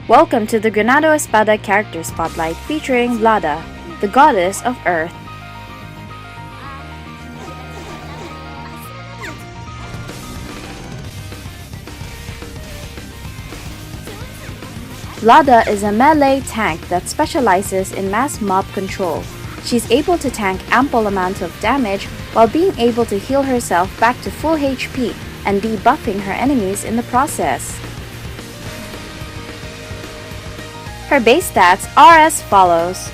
Welcome to the Granado Espada character spotlight featuring Lada, the goddess of earth. Lada is a melee tank that specializes in mass mob control. She's able to tank ample amounts of damage while being able to heal herself back to full HP and debuffing her enemies in the process. Her base stats are as follows.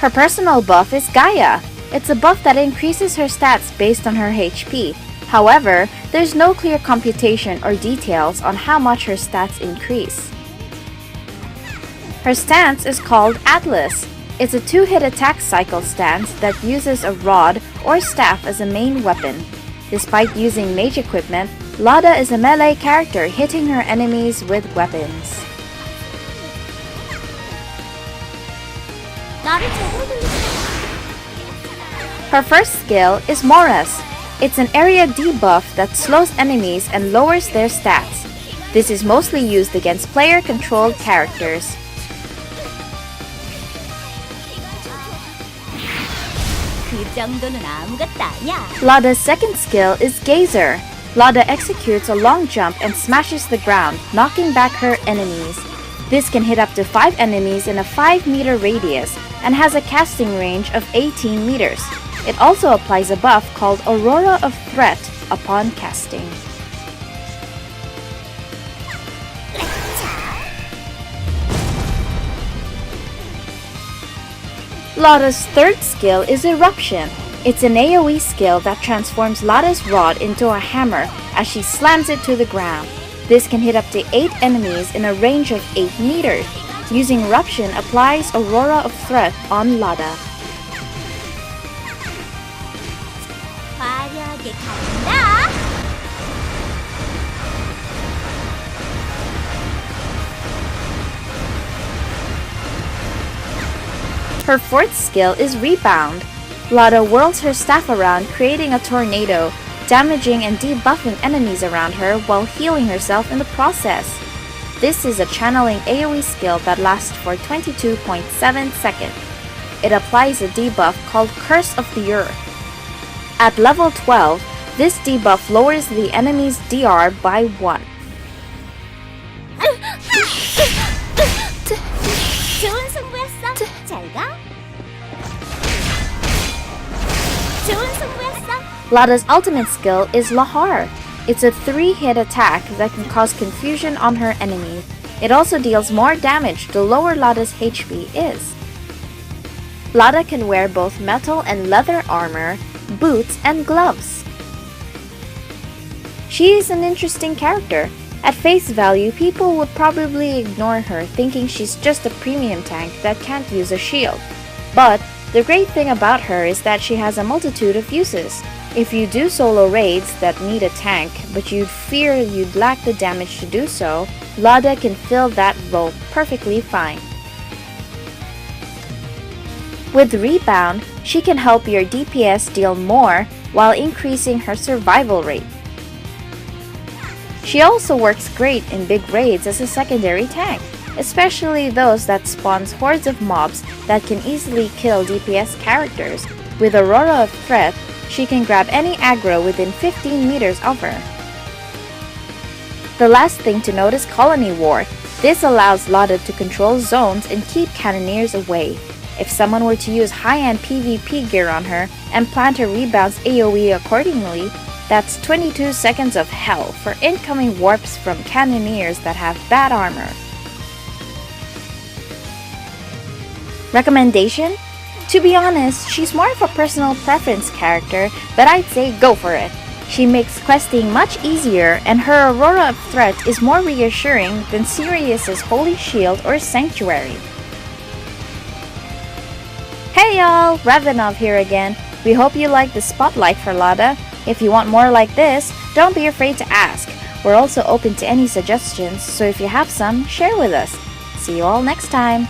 Her personal buff is Gaia. It's a buff that increases her stats based on her HP. However, there's no clear computation or details on how much her stats increase. Her stance is called Atlas. It's a 2-hit attack cycle stance that uses a rod or staff as a main weapon. Despite using mage equipment, Lada is a melee character hitting her enemies with weapons. Her first skill is Moras. It's an area debuff that slows enemies and lowers their stats. This is mostly used against player-controlled characters. Lada's second skill is Gazer. Lada executes a long jump and smashes the ground, knocking back her enemies. This can hit up to 5 enemies in a 5-meter radius and has a casting range of 18 meters. It also applies a buff called Aurora of Threat upon casting. Lada's third skill is Eruption. It's an AoE skill that transforms Lada's rod into a hammer as she slams it to the ground. This can hit up to 8 enemies in a range of 8 meters. Using Eruption applies Aurora of Threat on Lada. Her fourth skill is Rebound. Lada whirls her staff around, creating a tornado, damaging and debuffing enemies around her while healing herself in the process. This is a channeling AoE skill that lasts for 22.7 seconds. It applies a debuff called Curse of the Earth. At level 12, this debuff lowers the enemy's DR by 1. Lada's ultimate skill is Lahar. It's a 3-hit attack that can cause confusion on her enemy. It also deals more damage the lower Lada's HP is. Lada can wear both metal and leather armor, boots, and gloves. She is an interesting character. At face value, people would probably ignore her thinking she's just a premium tank that can't use a shield. But the great thing about her is that she has a multitude of uses. If you do solo raids that need a tank, but you'd fear you'd lack the damage to do so, Lada can fill that role perfectly fine. With Rebound, she can help your DPS deal more while increasing her survival rate. She also works great in big raids as a secondary tank, especially those that spawns hordes of mobs that can easily kill DPS characters. With Aurora of Threat, she can grab any aggro within 15 meters of her. The last thing to note is Colony War. This allows Lada to control zones and keep cannoneers away. If someone were to use high-end PvP gear on her and plan to rebounce AoE accordingly, that's 22 seconds of hell for incoming warps from cannoneers that have bad armor. Recommendation? To be honest, she's more of a personal preference character, but I'd say go for it. She makes questing much easier, and her Aurora of Threat is more reassuring than Sirius's Holy Shield or Sanctuary. Hey y'all, Revenov here again. We hope you like the spotlight for Lada. If you want more like this, don't be afraid to ask. We're also open to any suggestions, so if you have some, share with us. See you all next time.